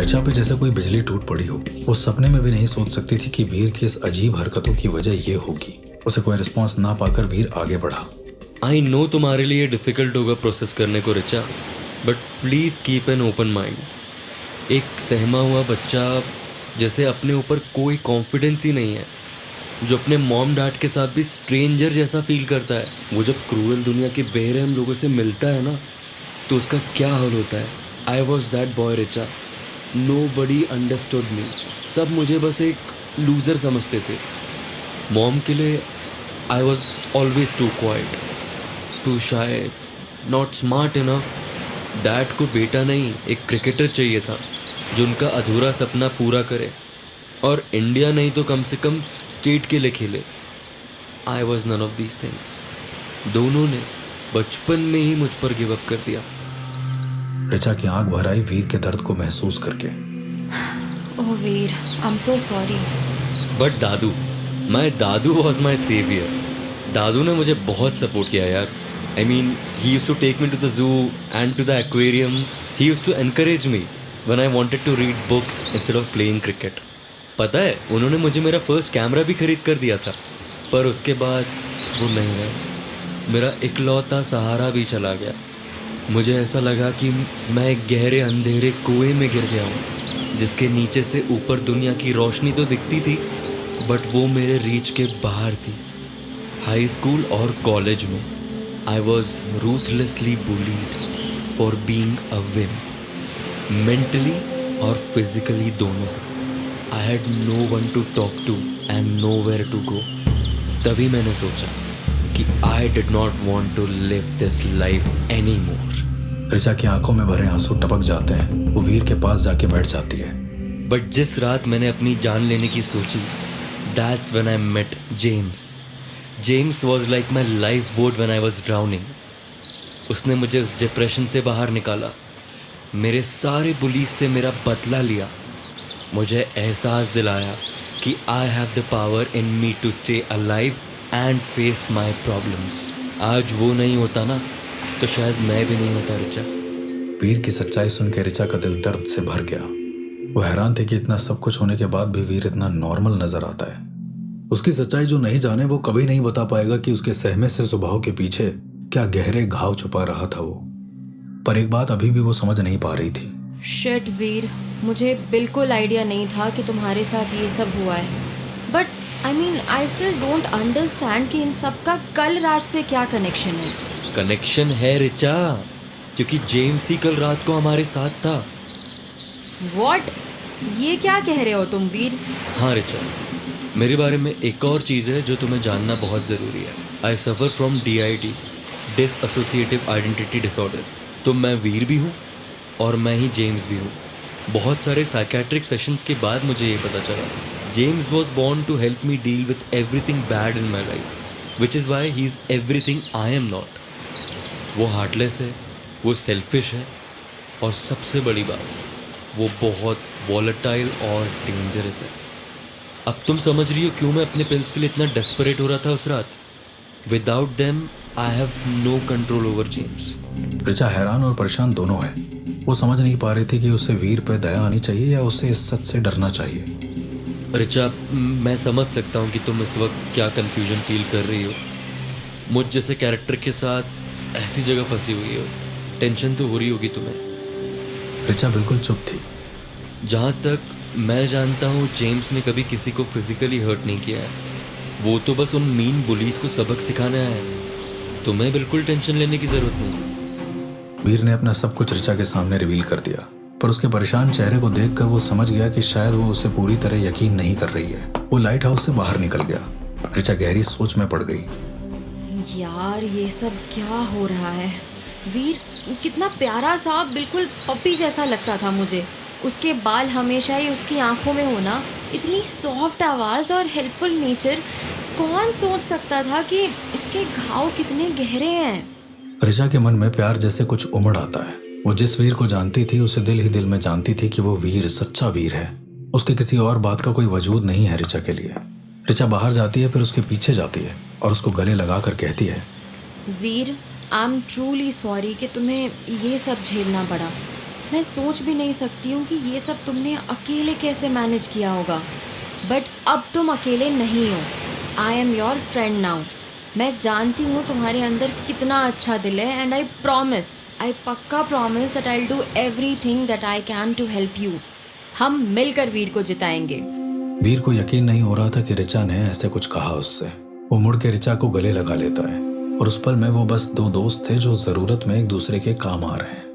ऋचा पे जैसे कोई बिजली टूट पड़ी हो। वो सपने में भी नहीं सोच सकती थी कि वीर की इस अजीब हरकतों की वजह ये होगी। उसे कोई रिस्पॉन्स ना पाकर वीर आगे बढ़ा। आई नो तुम्हारे लिए डिफिकल्ट होगा प्रोसेस करने को Richa, but please keep an open mind. एक सहमा हुआ बच्चा जैसे अपने ऊपर कोई कॉन्फिडेंस ही नहीं है, जो अपने मॉम डैड के साथ भी स्ट्रेंजर जैसा फील करता है, वो जब क्रूअल दुनिया के बेरहम लोगों से मिलता है ना, तो उसका क्या हाल होता है। I was that boy Richa. Nobody understood me. सब मुझे बस एक लूज़र समझते थे। मॉम के लिए I was always too quiet, too shy, not smart enough. Dad को बेटा नहीं, एक क्रिकेटर चाहिए था जो उनका अधूरा सपना पूरा करे, और इंडिया नहीं तो कम से कम स्टेट के लिए खेले। I was none of these things. दोनों ने बचपन में ही मुझ पर गिव अप कर दिया। ऋचा की आंख भर आई वीर के दर्द को महसूस करके। Oh Veer, I am so sorry. But my dadu was my saviour. दादू ने मुझे बहुत सपोर्ट किया यार। I mean, he used to take me to the zoo and to the aquarium. He used to encourage me when I wanted to read books instead of playing cricket. पता है, उन्होंने मुझे मेरा फर्स्ट कैमरा भी खरीद कर दिया था, पर उसके बाद वो नहीं रहे। मेरा इकलौता सहारा भी चला गया। मुझे ऐसा लगा कि मैं एक गहरे अंधेरे कुएं में गिर गया हूँ, जिसके नीचे से ऊपर दुनिया की रोशनी तो दिखती थी, बट वो मेरे रीच के बाहर थी। हाई स्कूल और कॉलेज में I was ruthlessly bullied for being a women, mentally और फिजिकली दोनों। I had no one to talk to and nowhere to go. तभी मैंने सोचा कि I did not want to live this life any more. Richa की आंखों में भरे आंसू टपक जाते हैं। वो वीर के पास जाके बैठ जाती है। बट जिस रात मैंने अपनी जान लेने की सोची, that's when I met James. James was like my lifeboat when I was drowning. उसने मुझे उस डिप्रेशन से बाहर निकाला, मेरे सारे बुलीज से मेरा बदला लिया, मुझे एहसास दिलाया कि I have the power in me to stay alive and face my problems. आज वो नहीं होता ना, तो शायद मैं भी नहीं होता ऋचा। वीर की सच्चाई सुन के ऋचा का दिल दर्द से भर गया। वो हैरान थे कि इतना सब कुछ होने के बाद भी वीर इतना नॉर्मल नजर आता है। उसकी सच्चाई जो नहीं जाने वो कभी नहीं बता पाएगा कि उसके सहमे से स्वभाव के पीछे क्या गहरे घाव छुपा रहा था वो। पर एक बात अभी भी वो समझ नहीं पा रही थी। शिट वीर, मुझे बिल्कुल आइडिया नहीं था कि तुम्हारे साथ ये सब हुआ है। But I mean, I still don't understand कि इन सब का कल रात से क्या कनेक्शन है। कनेक्शन है ऋचा, क्योंकि जेम्स ही कल रात को हमारे साथ था। व्हाट? ये क्या कह रहे हो तुम वीर? हाँ ऋचा, मेरे बारे में एक और चीज़ है जो तुम्हें जानना बहुत ज़रूरी है। I suffer from DID, dissociative identity disorder. तो मैं वीर भी हूँ और मैं ही जेम्स भी हूँ। बहुत सारे साइकेट्रिक सेशंस के बाद मुझे ये पता चला, James was born to help me deal with everything bad in my life, which is why he is everything I am not. वो हार्टलेस है, वो सेल्फिश है, और सबसे बड़ी बात, वो बहुत वॉलेटाइल और डेंजरस है। अब तुम समझ रही हो क्यों मैं अपने पिल्स के लिए इतना डेस्परेट हो रहा था उस रात। Without them I have no control over James. Richa हैरान और परेशान दोनों है। वो समझ नहीं पा रही थी कि उसे वीर पे दया आनी चाहिए या उसे इस सच से डरना चाहिए। ऋचा, मैं समझ सकता हूँ कि तुम इस वक्त क्या कंफ्यूजन फील कर रही हो। मुझ जैसे कैरेक्टर के साथ ऐसी जगह फंसी हुई हो, टेंशन तो हो रही होगी तुम्हें। ऋचा बिल्कुल चुप थी। जहाँ तक मैं जानता हूँ, जेम्स ने कभी किसी को फिजिकली हर्ट नहीं किया है। वो तो बस उन मीन बुलीज को सबक सिखाने आया है। तुम्हें बिल्कुल टेंशन लेने की जरूरत नहीं। वीर ने अपना सब कुछ ऋचा के सामने रिवील कर दिया, पर उसके परेशान चेहरे को देखकर वो समझ गया कि शायद वो उसे पूरी तरह यकीन नहीं कर रही है। वो लाइट हाउस से बाहर निकल गया। ऋचा गहरी सोच में पड़ गई। यार, ये सब क्या हो रहा है? वीर कितना प्यारा सा, बिल्कुल पपी जैसा लगता था मुझे। उसके बाल हमेशा ही उसकी आंखों में होना, इतनी सॉफ्ट आवाज़ और हेल्पफुल नेचर। कौन सोच सकता था कि इसके घाव कितने गहरे हैं। ऋचा के मन में प्यार जैसे कुछ उमड़ आता है। वो जिस वीर को जानती थी, उसे दिल ही दिल में जानती थी कि वो वीर सच्चा वीर है। उसके किसी और बात का कोई वजूद नहीं है ऋचा के लिए। ऋचा बाहर जाती है, फिर उसके पीछे जाती है और उसको गले लगा कर कहती है, वीर, आई एम ट्रूली सॉरी कि तुम्हें ये सब झेलना पड़ा। मैं सोच भी नहीं सकती हूँ कि ये सब तुमने अकेले कैसे मैनेज किया होगा। बट अब तुम अकेले नहीं हो। I am your friend now. मैं जानती हूँ तुम्हारे अंदर कितना अच्छा दिल है एंड आई पक्का promise that I will do everything that I can to help you. हम मिलकर वीर को जिताएंगे। वीर को यकीन नहीं हो रहा था कि ऋचा ने ऐसे कुछ कहा उससे। वो मुड़ के ऋचा को गले लगा लेता है और उस पल में वो बस दो दोस्त थे जो जरूरत में एक दूसरे के काम आ रहे हैं।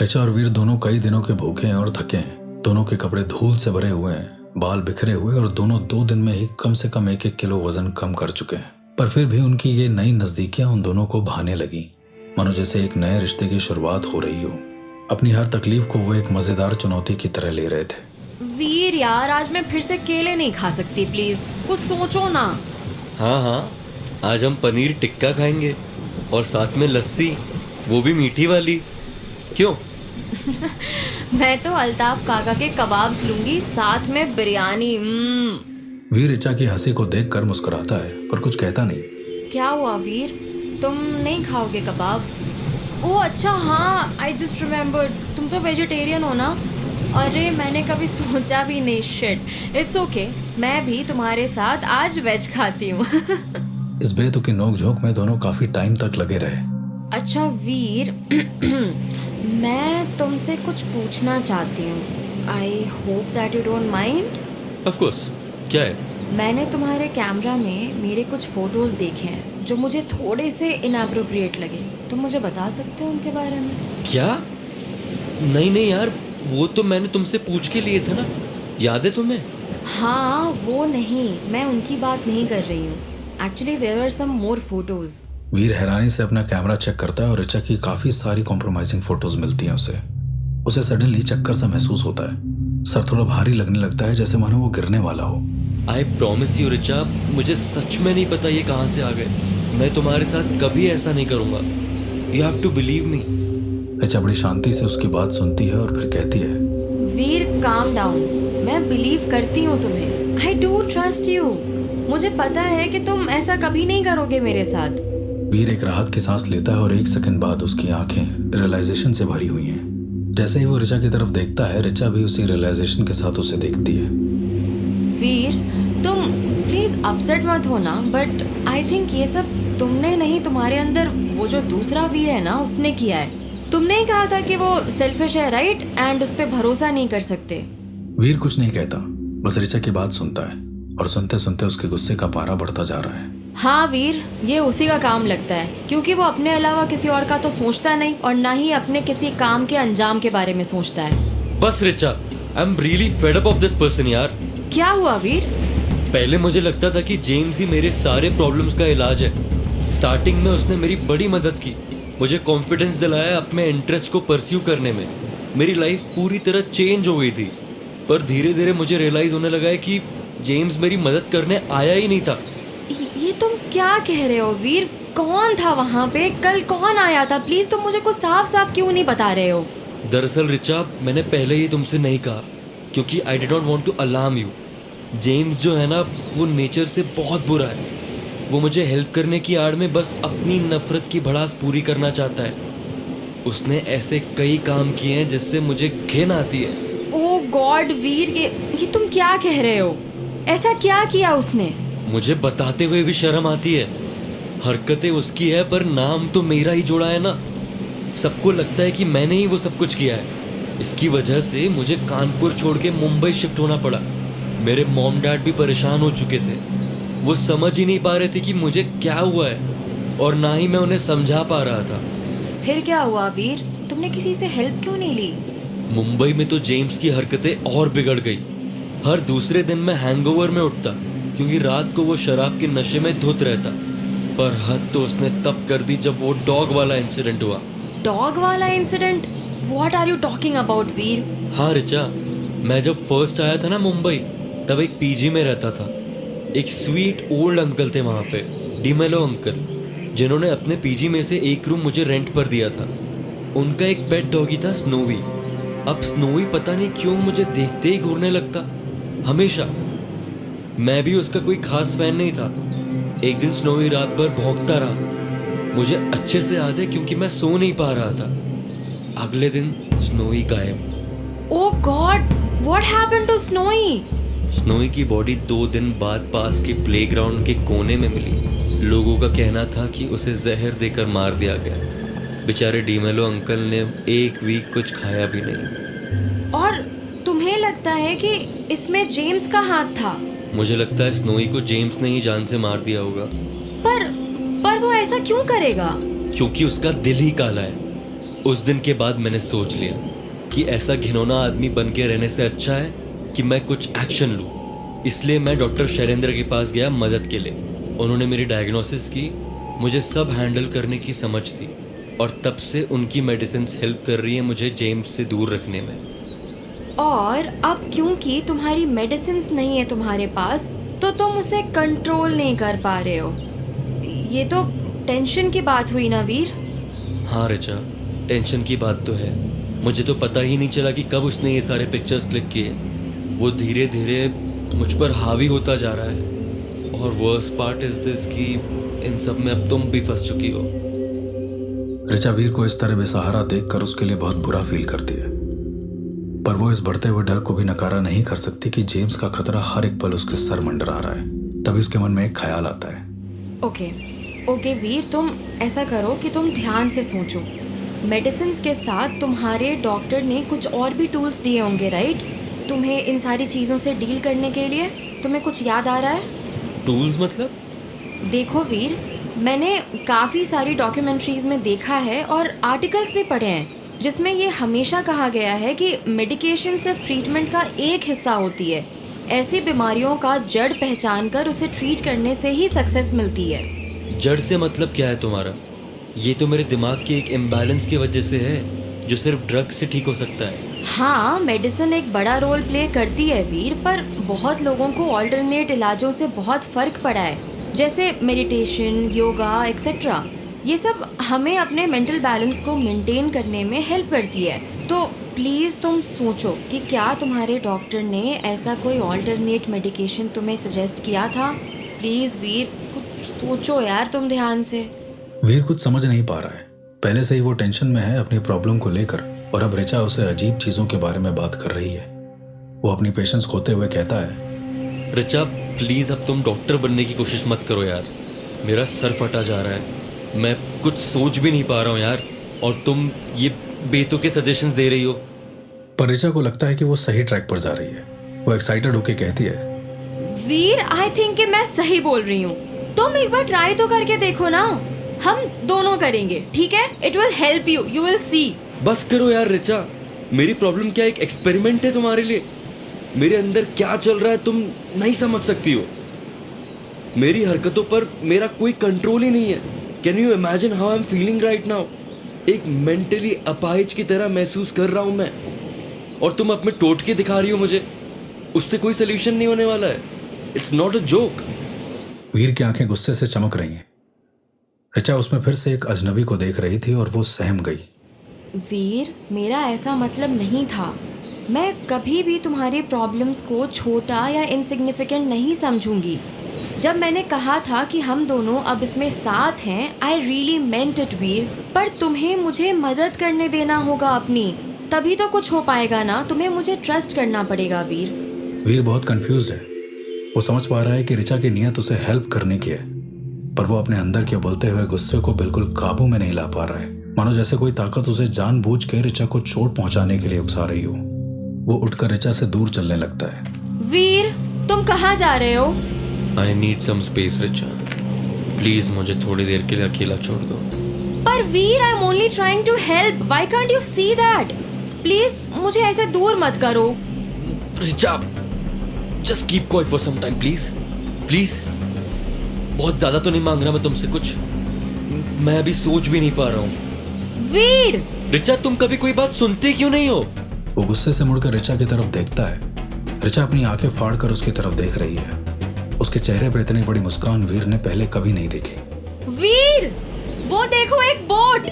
ऋचा और वीर दोनों कई दिनों के भूखे हैं और थके हैं। दोनों के कपड़े धूल से भरे हुए हैं, बाल बिखरे हुए और दोनों 2 दिन में ही कम से कम 1-1 किलो वजन कम कर चुके हैं। पर फिर भी उनकी ये नई नजदीकियां उन दोनों को भाने लगी, मानो जैसे एक नए रिश्ते की शुरुआत हो रही हो। अपनी हर तकलीफ को वो एक मजेदार चुनौती की तरह ले रहे थे। वीर यार, आज मैं फिर से केले नहीं खा सकती, प्लीज कुछ सोचो ना। हाँ, आज हम पनीर टिक्का खाएंगे और साथ में लस्सी, वो भी मीठी वाली। क्यों? मैं तो अल्ताफ काका के कबाब्स लूंगी, साथ में बिरयानी। वीर ऋचा की हंसी को देखकर मुस्कुराता है पर कुछ कहता नहीं। क्या हुआ वीर, तुम नहीं खाओगे कबाब? ओह अच्छा, हाँ, आई जस्ट रिमेम्बर्ड, तुम तो वेजिटेरियन हो ना। अरे मैंने कभी सोचा भी नहीं। शिट, इट्स ओके, मैं भी तुम्हारे साथ आज वेज खाती हूँ। इस बेतुकी नोक-झोंक में दोनों काफी टाइम तक लगे रहे। अच्छा वीर, मैं तुमसे कुछ पूछना चाहती हूँ। I hope that you don't mind. Of course, क्या है? मैंने तुम्हारे कैमरा में मेरे कुछ फोटोज देखे हैं जो मुझे थोड़े से इनएप्रोप्रिएट लगे। तुम मुझे बता सकते हो उनके बारे में? क्या? नहीं यार, वो तो मैंने तुमसे पूछ के लिए थे ना, याद है तुम्हें? हाँ, वो नहीं, मैं उनकी बात नहीं कर रही हूँ। Actually there are some more photos. Veer हैरानी से अपना कैमरा चेक करता है और ऋचा की काफी सारी कॉम्प्रोमाइजिंग फोटोज मिलती हैं उसे सडनली चक्कर सा महसूस होता है। सर थोड़ा भारी लगने लगता है, जैसे मानो वो गिरने वाला हो। आई प्रॉमिस यू ऋचा, मुझे सच में नहीं पता ये कहाँ से आ गए। मैं तुम्हारे साथ कभी ऐसा नहीं करूँगा। You have to believe me. Richa बड़ी शांति से उसकी बात सुनती है और फिर कहती है, वीर काम डाउन, मैं बिलीव करती हूँ तुम्हें। I do trust you. मुझे पता है कि तुम ऐसा कभी नहीं करोगे मेरे साथ। वीर एक राहत की सांस लेता है और 1 सेकंड बाद उसकी आंखें रियलाइजेशन से भरी हुई हैं। जैसे ही वो ऋचा की तरफ देखता है, ऋचा भी उसी रियलाइजेशन के साथ उसे देखती है। वीर, तुम प्लीज अपसेट मत होना, बट आई थिंक ये सब तुमने नहीं, तुम्हारे अंदर वो जो दूसरा वीर है ना, उसने किया है। तुमने ही कहा था कि वो सेल्फिश है, राइट? एंड उस पर भरोसा नहीं कर सकते। वीर कुछ नहीं कहता, बस ऋचा की बात सुनता है और सुनते सुनते उसके गुस्से का पारा बढ़ता जा रहा है। हाँ वीर, ये उसी का काम लगता है, क्योंकि वो अपने अलावा किसी और का तो सोचता नहीं और ना ही अपने किसी काम के अंजाम के बारे में सोचता है। बस Richa, I am really fed up of this person यार। क्या हुआ वीर? पहले मुझे लगता था कि जेम्स ही मेरे सारे प्रॉब्लम्स का इलाज है। स्टार्टिंग में उसने मेरी बड़ी मदद की, मुझे कॉन्फिडेंस दिलाया अपने इंटरेस्ट को परस्यू करने में। मेरी लाइफ पूरी तरह चेंज हो गई थी। पर धीरे धीरे मुझे रियलाइज होने लगा है कि जेम्स मेरी मदद करने आया ही नहीं था। ये तुम क्या कह रहे हो वीर? कौन था वहाँ पे? कल कौन आया था? प्लीज तुम मुझे कुछ साफ साफ क्यों नहीं बता रहे हो? दरअसल ऋचा, मैंने पहले ही तुमसे नहीं कहा क्योंकि I did not want to alarm you. James जो है ना, वो नेचर से बहुत बुरा है। वो मुझे हेल्प करने की आड़ में बस अपनी नफरत की भड़ास पूरी करना चाहता है। उसने ऐसे कई काम किए हैं जिससे मुझे घिन आती है। ओह गॉड वीर, ये तुम क्या कह रहे हो? ऐसा क्या किया उसने? मुझे बताते हुए भी शर्म आती है। हरकतें उसकी है पर नाम तो मेरा ही जोड़ा है ना। सबको लगता है कि मैंने ही वो सब कुछ किया है। इसकी वजह से मुझे कानपुर छोड़ के मुंबई शिफ्ट होना पड़ा। मेरे मॉम डैड भी परेशान हो चुके थे। वो समझ ही नहीं पा रहे थे कि मुझे क्या हुआ है और ना ही मैं उन्हें समझा पा रहा था। फिर क्या हुआ वीर? तुमने किसी से हेल्प क्यों नहीं ली? मुंबई में तो जेम्स की हरकतें और बिगड़ गई। हर दूसरे दिन मैं हैंगओवर में उठता क्योंकि रात को वो शराब के नशे में धुत रहता। पर हद तो उसने तब कर दी जब वो डॉग वाला इंसिडेंट हुआ। डॉग वाला incident? What are you talking about Veer? हाँ ऋचा, मैं जब फर्स्ट आया था ना मुंबई, तब एक पीजी में रहता था। एक स्वीट ओल्ड अंकल थे वहाँ पे, डिमेलो अंकल, जिन्होंने अपने पीजी में से एक रूम मुझे रेंट पर दिया था। उनका एक पेट डॉगी था, स्नोवी। अब स्नोवी पता नहीं क्यों मुझे देखते ही घूरने लगता, हमेशा। मैं भी उसका कोई खास फैन नहीं था। एक दिन स्नोवी रात भर भौंकता रहा। मुझे अच्छे से याद है क्योंकि मैं सो नहीं पा रहा था। अगले दिन स्नोई गायब। Oh God, what happened to Snowy? Snowy की बॉडी 2 दिन बाद पास के प्लेग्राउंड के कोने में मिली। लोगों का कहना था कि उसे जहर देकर मार दिया गया। बेचारे डीमेलो अंकल ने 1 वीक कुछ खाया भी नहीं। और तुम्हें लगता है कि इसमें जेम्स का हाथ था? मुझे लगता है स्नोई को जेम्स ने ही जान से मार दिया होगा। पर वो ऐसा क्यों करेगा? क्योंकि उसका दिल ही काला है। उस दिन के बाद मैंने सोच लिया कि ऐसा घिनौना आदमी बन के रहने से अच्छा है कि मैं कुछ एक्शन लूँ। इसलिए मैं डॉक्टर शैलेंद्र के पास गया मदद के लिए। उन्होंने मेरी डायग्नोसिस की। मुझे सब हैंडल करने की समझ थी और तब से उनकी मेडिसिन हेल्प कर रही है मुझे जेम्स से दूर रखने में। और अब क्योंकि तुम्हारी मेडिसिन्स नहीं है तुम्हारे पास, तो तुम उसे कंट्रोल नहीं कर पा रहे हो। ये तो टेंशन की बात हुई ना वीर? हाँ रिचा, टेंशन की बात तो है। मुझे तो पता ही नहीं चला कि कब उसने ये सारे पिक्चर्स क्लिक किए। वो धीरे धीरे मुझ पर हावी होता जा रहा है। और वर्स्ट पार्ट इज दिस कि इन सब में अब तुम भी फंस चुकी हो। ऋचा वीर को इस तरह बेसहारा देखकर उसके लिए बहुत बुरा फील करती है, पर वो इस बढ़ते हुए डर को भी नकारा नहीं कर सकती कि जेम्स का खतरा हर एक पल उसके सर मंडरा रहा है। तभी उसके मन में एक ख्याल आता है। ओके वीर, तुम ऐसा करो कि तुम ध्यान से सोचो। मेडिसिन्स के साथ तुम्हारे डॉक्टर ने कुछ और भी टूल्स दिए होंगे, राइट? तुम्हें इन सारी चीज़ों से डील करने के लिए तुम्हें कुछ याद आ रहा है? टूल्स मतलब? देखो वीर, मैंने काफ़ी सारी डॉक्यूमेंट्रीज में देखा है और आर्टिकल्स भी पढ़े हैं जिसमें ये हमेशा कहा गया है कि मेडिकेशन सिर्फ ट्रीटमेंट का एक हिस्सा होती है। ऐसी बीमारियों का जड़ पहचान कर उसे ट्रीट करने से ही सक्सेस मिलती है। जड़ से मतलब क्या है तुम्हारा? ये तो मेरे दिमाग के एक इम्बैलेंस की वजह से है जो सिर्फ ड्रग से ठीक हो सकता है। हाँ, मेडिसिन एक बड़ा रोल प्ले करती है वीर, पर बहुत लोगों को ऑल्टरनेट इलाजों से बहुत फ़र्क पड़ा है, जैसे मेडिटेशन, योगा एक्सेट्रा। ये सब हमें अपने मेंटल बैलेंस को मेंटेन करने में हेल्प करती है। तो प्लीज़ तुम सोचो कि क्या तुम्हारे डॉक्टर ने ऐसा कोई ऑल्टरनेट मेडिकेशन तुम्हें सजेस्ट किया था? प्लीज़ वीर, कुछ सोचो यार तुम ध्यान से। वीर कुछ समझ नहीं पा रहा है। पहले से ही वो टेंशन में है अपनी प्रॉब्लम को लेकर, और अब ऋचा उसे अजीब चीज़ों के बारे में बात कर रही है। वो अपनी पेशेंस खोते हुए कहता है, ऋचा प्लीज़ अब तुम डॉक्टर बनने की कोशिश मत करो यार। मेरा सर फटा जा रहा है, मैं कुछ सोच भी नहीं पा रहा हूँ यार, और तुम ये बेतुके सजेशंस दे रही हो। पर ऋचा को लगता है कि वो सही ट्रैक पर जा रही है। वो एक्साइटेड होकर कहती है, वीर, आई थिंक कि मैं सही बोल रही हूँ। तुम एक बार ट्राई तो करके देखो ना। हम दोनों करेंगे, ठीक है? It will help you, you will see. बस करो यार ऋचा, मेरी प्रॉब्लम क्या एक एक्सपेरिमेंट है तुम्हारे लिए? मेरे अंदर क्या चल रहा है तुम नहीं समझ सकती हो। मेरी हरकतों पर मेरा कोई कंट्रोल ही नहीं है। Can you imagine how I am feeling right now? एक मेंटली अपाहिज की तरह महसूस कर रहा हूं मैं, और तुम अपने टोटके दिखा रही हो मुझे। उससे कोई सोल्यूशन नहीं होने वाला है। It's not a joke. Veer की आंखें गुस्से से चमक रही हैं। ऋचा उसमें फिर से एक अजनबी को देख रही थी और वो सहम गई। वीर, मेरा ऐसा मतलब नहीं था। मैं कभी भी तुम्हारी प्रॉब्लम्स को छोटा या इनसिग्निफिकेंट नहीं समझूंगी। जब मैंने कहा था कि हम दोनों अब इसमें साथ हैं, आई रियली मेंट इट वीर। पर तुम्हें मुझे मदद करने देना होगा अपनी, तभी तो कुछ हो पाएगा ना। तुम्हें मुझे ट्रस्ट करना पड़ेगा वीर। वीर बहुत कंफ्यूज्ड है। वो समझ पा रहा है कि ऋचा की नीयत उसे हेल्प करने की है, पर वो अपने अंदर के उबलते हुए गुस्से को बिल्कुल काबू में नहीं ला पा रहा है। मानो जैसे कोई ताकत उसे जानबूझ के ऋचा को चोट पहुंचाने के लिए उकसा रही हो। वो उठकर ऋचा से दूर चलने लगता है। वीर, तुम कहाँ जा रहे हो? I need some space Richa, please मुझे थोड़ी देर के लिए अकेला छोड़ दो। पर Veer, I am only trying to help. Why can't you see that? Please मुझे ऐसे दूर मत करो। Richa, just keep quiet for some time please, please. बहुत ज्यादा तो नहीं मांग रहा मैं तुमसे कुछ, मैं अभी सोच भी नहीं पा रहा हूँ। वीर! ऋचा, तुम कभी कोई बात सुनते क्यों नहीं हो? वो गुस्से से मुड़कर ऋचा की तरफ देखता है। ऋचा अपनी आंखें फाड़कर उसकी तरफ देख रही है। उसके चेहरे पर इतनी बड़ी मुस्कान वीर ने पहले कभी नहीं देखी। वीर! वो देखो, एक बोट!